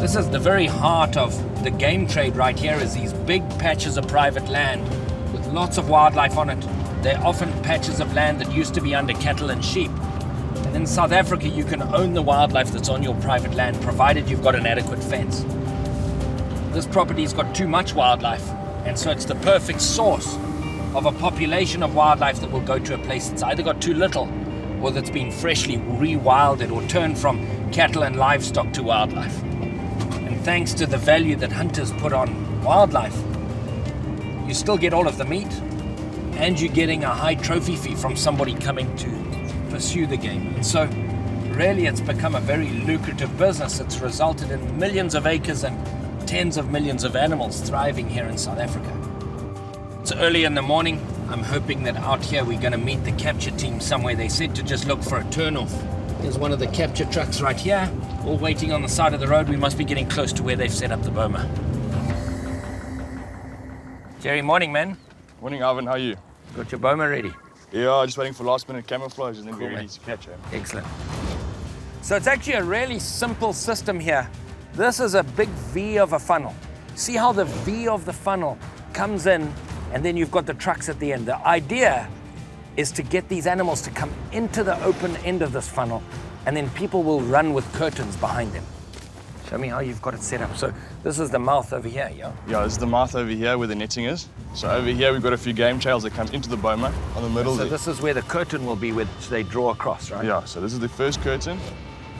This is the very heart of the game trade right here, is these big patches of private land with lots of wildlife on it. They're often patches of land that used to be under cattle and sheep. And in South Africa, you can own the wildlife that's on your private land, provided you've got an adequate fence. This property's got too much wildlife, and so it's the perfect source of a population of wildlife that will go to a place that's either got too little or that's been freshly rewilded or turned from cattle and livestock to wildlife. And thanks to the value that hunters put on wildlife, you still get all of the meat, and you're getting a high trophy fee from somebody coming to pursue the game. And so really it's become a very lucrative business. It's resulted in millions of acres and tens of millions of animals thriving here in South Africa. It's early in the morning. I'm hoping that out here we're going to meet the capture team somewhere. They said to just look for a turnoff. Here's one of the capture trucks right here, all waiting on the side of the road. We must be getting close to where they've set up the boma. Jerry, morning, man. Morning, Ivan. How are you? Got your boma ready? Yeah, just waiting for last minute camouflage and then we're ready to catch it. Excellent. So it's actually a really simple system here. This is a big V of a funnel. See how the V of the funnel comes in, and then you've got the trucks at the end. The idea is to get these animals to come into the open end of this funnel, and then people will run with curtains behind them. Show me how you've got it set up. So this is the mouth over here, yeah? Yeah, this is the mouth over here where the netting is. So over here we've got a few game trails that come into the boma on the middle. So there. this is where the curtain will be, which they draw across, right? Yeah, so this is the first curtain.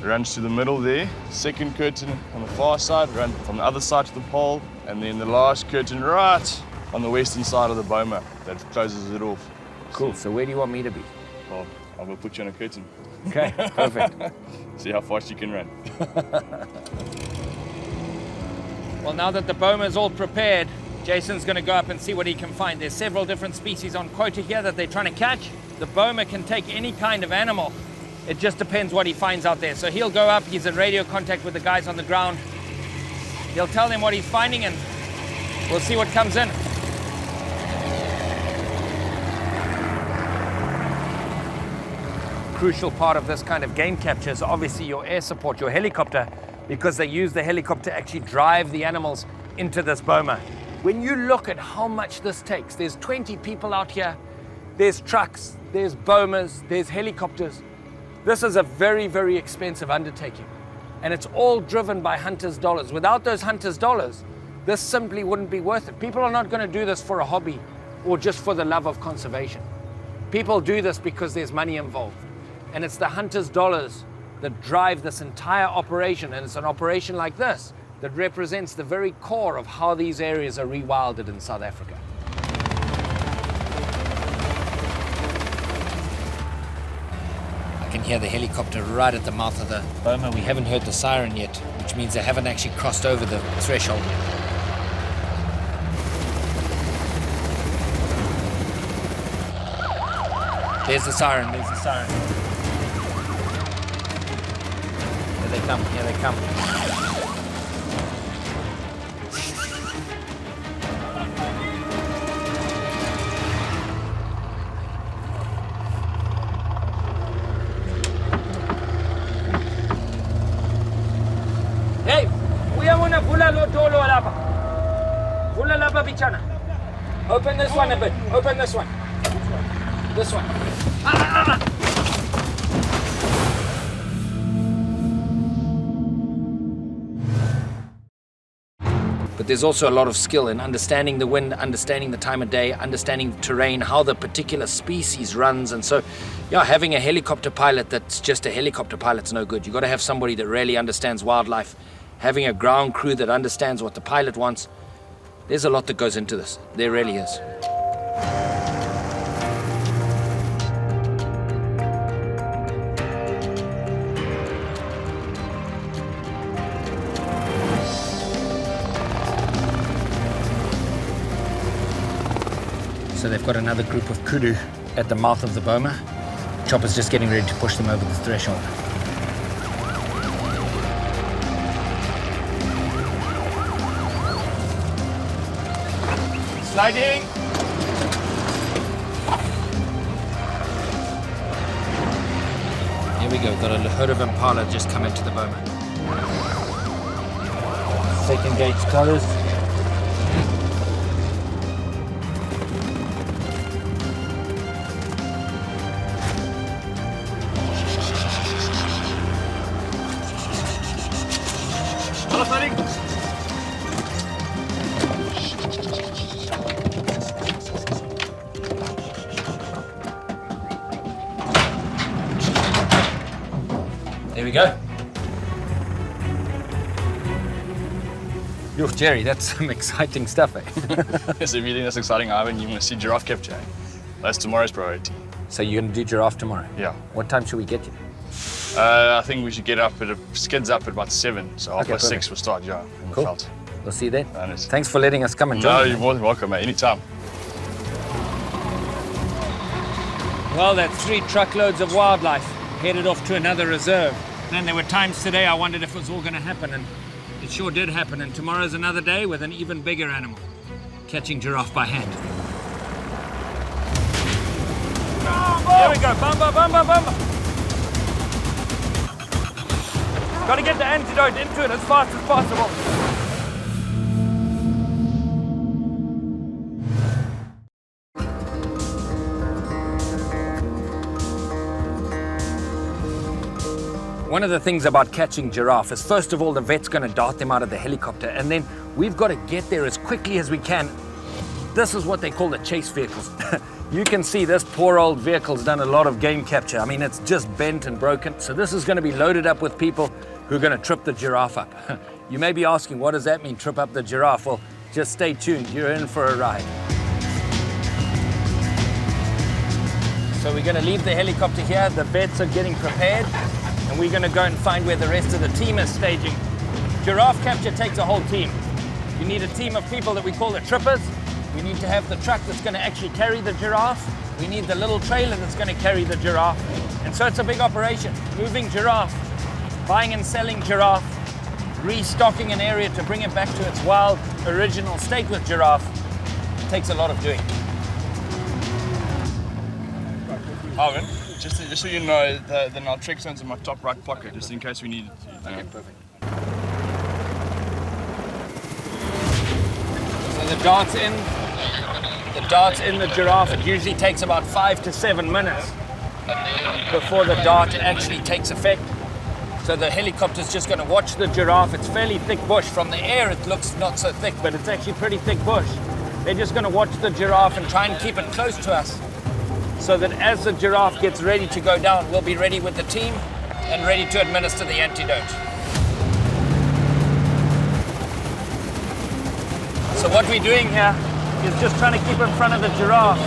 It runs to the middle there. Second curtain on the far side, run from the other side to the pole. And then the last curtain right on the western side of the boma that closes it off. Cool, so where do you want me to be? Well, I'm gonna put you on a curtain. Okay, perfect. See how fast you can run. Well, now that the boma is all prepared, Jason's going to go up and see what he can find. There's several different species on quota here that they're trying to catch. The boma can take any kind of animal. It just depends what he finds out there. So he'll go up, he's in radio contact with the guys on the ground. He'll tell them what he's finding and we'll see what comes in. Crucial part of this kind of game capture is obviously your air support, your helicopter, because they use the helicopter to actually drive the animals into this boma. When you look at how much this takes, there's 20 people out here, there's trucks, there's bomas, there's helicopters. This is a very, very expensive undertaking. And it's all driven by hunters' dollars. Without those hunters' dollars, this simply wouldn't be worth it. People are not going to do this for a hobby or just for the love of conservation. People do this because there's money involved. And it's the hunters' dollars that drive this entire operation. And it's an operation like this that represents the very core of how these areas are rewilded in South Africa. I can hear the helicopter right at the mouth of the boma. We haven't heard the siren yet, which means they haven't actually crossed over the threshold yet. There's the siren, there's the siren. Here they come, here they come. Hey, uyabona vula lo dolo lapha. Vula lapha bichana. Open this one a bit. Open this one. This one. But there's also a lot of skill in understanding the wind, understanding the time of day, understanding the terrain, how the particular species runs. And so, yeah, having a helicopter pilot that's just a helicopter pilot's no good. You've got to have somebody that really understands wildlife, having a ground crew that understands what the pilot wants. There's a lot that goes into this. There really is. So they've got another group of kudu at the mouth of the boma. Chopper's just getting ready to push them over the threshold. Sliding! Here we go, got a herd of impala just come into the boma. Second gate closed. There we go. Yo, Jerry, that's some exciting stuff, eh? Yes, if you think that's exciting, Ivan, you want to see giraffe capture. That's tomorrow's priority. So you're going to do giraffe tomorrow? Yeah. What time should we get you? I think we should get up at skids up at about 7, so half past 6 we'll start, yeah. In Cool. the veld. We'll see you then. Honest. Thanks for letting us come and join. No, you. you're more than welcome, mate. Anytime. Well, that's 3 truckloads of wildlife headed off to another reserve. Then there were times today I wondered if it was all going to happen, and it sure did happen. And tomorrow's another day with an even bigger animal, catching giraffe by hand. Here we go, bumper, bumper, bumper. Got to get the antidote into it as fast as possible. One of the things about catching giraffe is, first of all, the vet's going to dart them out of the helicopter, and then we've got to get there as quickly as we can. This is what they call the chase vehicles. You can see this poor old vehicle's done a lot of game capture. I mean, it's just bent and broken. So this is going to be loaded up with people who are going to trip the giraffe up. You may be asking, what does that mean, trip up the giraffe? Well, just stay tuned. You're in for a ride. So we're going to leave the helicopter here. The vets are getting prepared, and we're going to go and find where the rest of the team is staging. Giraffe capture takes a whole team. You need a team of people that we call the trippers. We need to have the truck that's going to actually carry the giraffe. We need the little trailer that's going to carry the giraffe. And so it's a big operation. Moving giraffe, buying and selling giraffe, restocking an area to bring it back to its wild, original state with giraffe. It takes a lot of doing. Ivan, just so you know, the naltrexone's in my top right pocket, just in case we need it. Okay, perfect. So the dart's in the giraffe. It usually takes about 5 to 7 minutes before the dart actually takes effect. So the helicopter's just going to watch the giraffe. It's fairly thick bush. From the air it looks not so thick, but it's actually pretty thick bush. They're just going to watch the giraffe and try and keep it close to us, so that as the giraffe gets ready to go down, we'll be ready with the team and ready to administer the antidote. So what we're doing here is just trying to keep in front of the giraffe.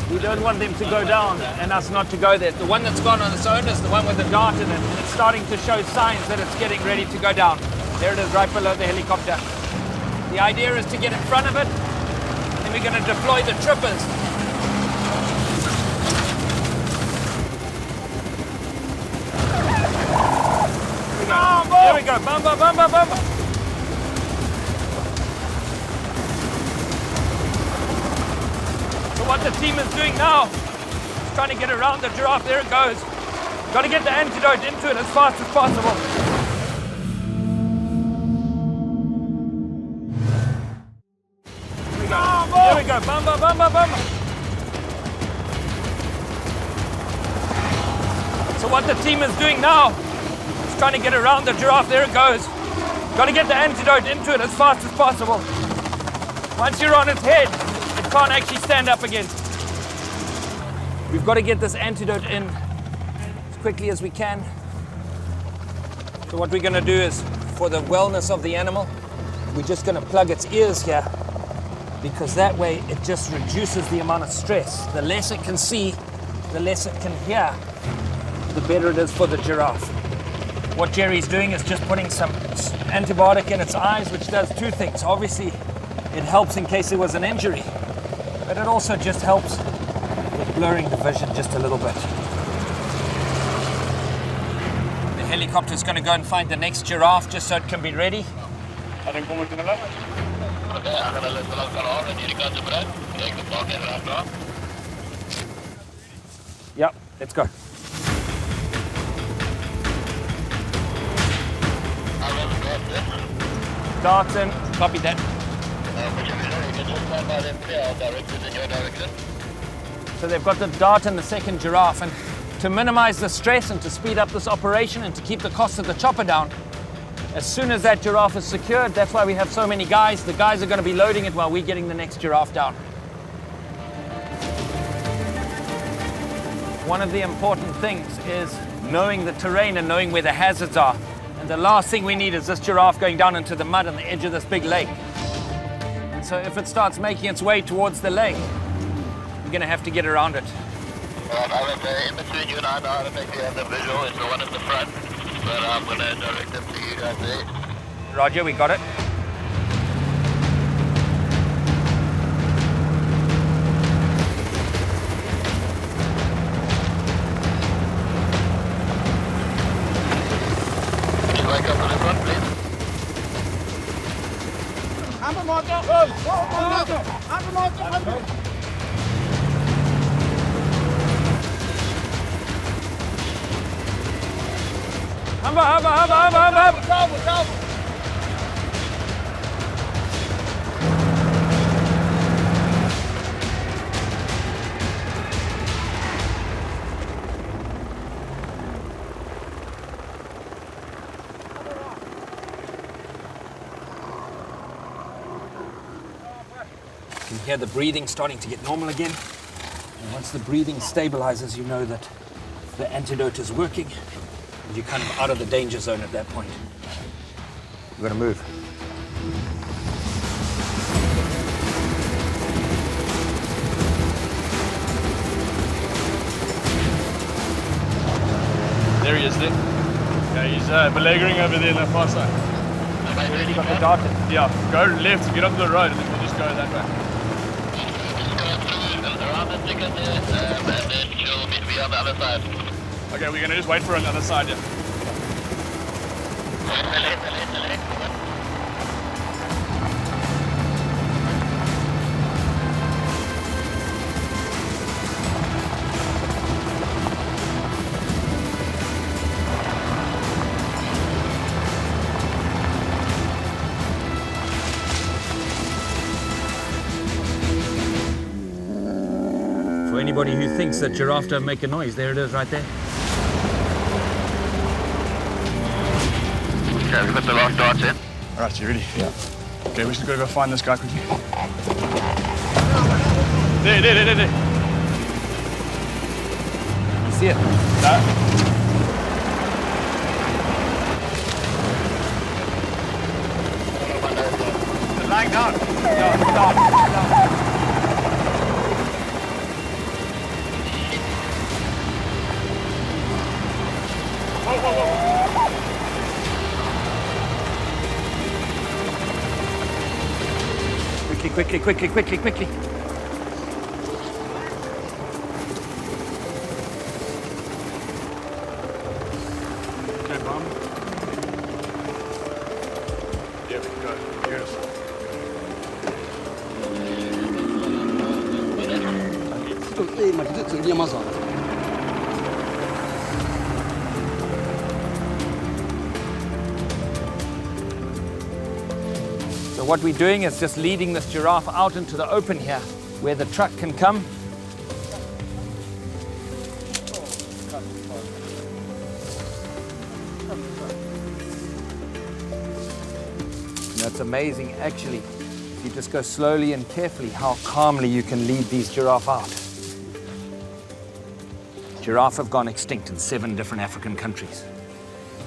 We don't want them to go down and us not to go there. The one that's gone on its own is the one with the dart in it. It's starting to show signs that it's getting ready to go down. There it is, right below the helicopter. The idea is to get in front of it, and we're going to deploy the trippers. Here we go, bumper, bumper, bumper. So what the team is doing now is trying to get around the giraffe. There it goes. Got to get the antidote into it as fast as possible. Here we go. Here we go, bumper, bumper, bumper. So what the team is doing now, trying to get around the giraffe. There it goes. Got to get the antidote into it as fast as possible. Once you're on its head, it can't actually stand up again. We've got to get this antidote in as quickly as we can. So what we're going to do is, for the wellness of the animal, we're just going to plug its ears here, because that way it just reduces the amount of stress. The less it can see, the less it can hear, the better it is for the giraffe. What Jerry's doing is just putting some antibiotic in its eyes, which does 2 things. Obviously, it helps in case there was an injury, but it also just helps with blurring the vision just a little bit. The helicopter's going to go and find the next giraffe just so it can be ready. Yep, let's go. Darts in. Copy that. So they've got the dart and the second giraffe, and to minimize the stress and to speed up this operation and to keep the cost of the chopper down, as soon as that giraffe is secured, that's why we have so many guys. The guys are going to be loading it while we're getting the next giraffe down. One of the important things is knowing the terrain and knowing where the hazards are. And the last thing we need is this giraffe going down into the mud on the edge of this big lake. And so if it starts making its way towards the lake, we're going to have to get around it. In between you and I know how to make the other visual. It's the one in the front, but I'm going to direct them to you guys there. Roger, we got it. Wake up on the front, please. You can hear the breathing starting to get normal again. And once the breathing stabilizes, you know that the antidote is working. And you're kind of out of the danger zone at that point. We're going to move. There he is there. Okay, he's beleaguering over there in the far side. We've already got the dart in. Yeah, go left, get up the road, and then we'll just go that way. Around the thicket there, and then she'll meet me on the other side. Okay, we're gonna just wait for another side, yeah. For anybody who thinks that giraffe don't make a noise, there it is right there. Okay, we've got the last darts in. All right, you ready? Yeah. Okay, we should go find this guy quickly. There. You see it? It's lying down. Stop. Quickly. Okay, Mom. Yeah, go. Beautiful. So what we're doing is just leading this giraffe out into the open here, where the truck can come. That's amazing, actually. If you just go slowly and carefully, how calmly you can lead these giraffe out. Giraffe have gone extinct in 7 different African countries.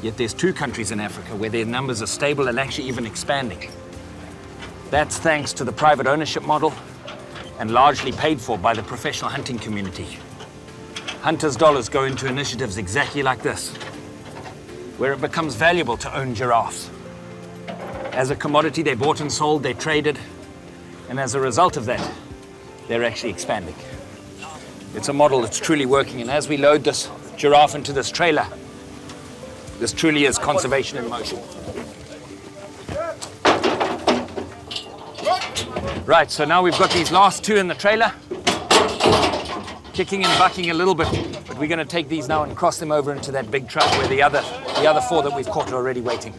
Yet there's 2 countries in Africa where their numbers are stable and actually even expanding. That's thanks to the private ownership model and largely paid for by the professional hunting community. Hunters' dollars go into initiatives exactly like this, where it becomes valuable to own giraffes. As a commodity, they're bought and sold, they're traded, and as a result of that, they're actually expanding. It's a model that's truly working, and as we load this giraffe into this trailer, this truly is conservation in motion. Right, so now we've got these last 2 in the trailer, kicking and bucking a little bit, but we're going to take these now and cross them over into that big truck where the other 4 that we've caught are already waiting.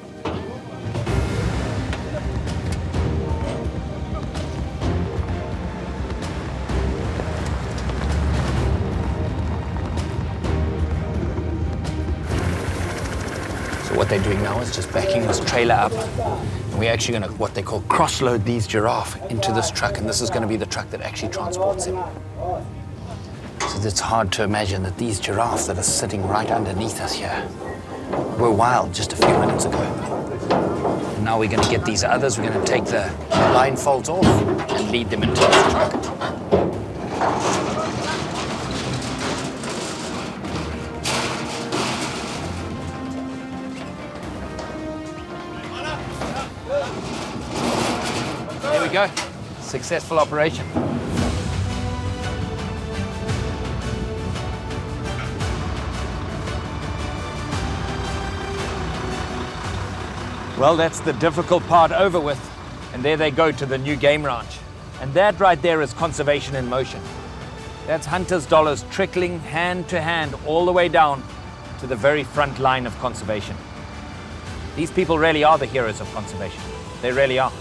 So what they're doing now is just backing this trailer up. And we're actually going to, what they call, cross-load these giraffe into this truck, and this is going to be the truck that actually transports them. So it's hard to imagine that these giraffes that are sitting right underneath us here were wild just a few minutes ago. And now we're going to get these others, we're going to take the blindfolds off and lead them into this truck. There we go. Successful operation. Well, that's the difficult part over with. And there they go to the new game ranch. And that right there is conservation in motion. That's hunters' dollars trickling hand to hand all the way down to the very front line of conservation. These people really are the heroes of conservation. They really are.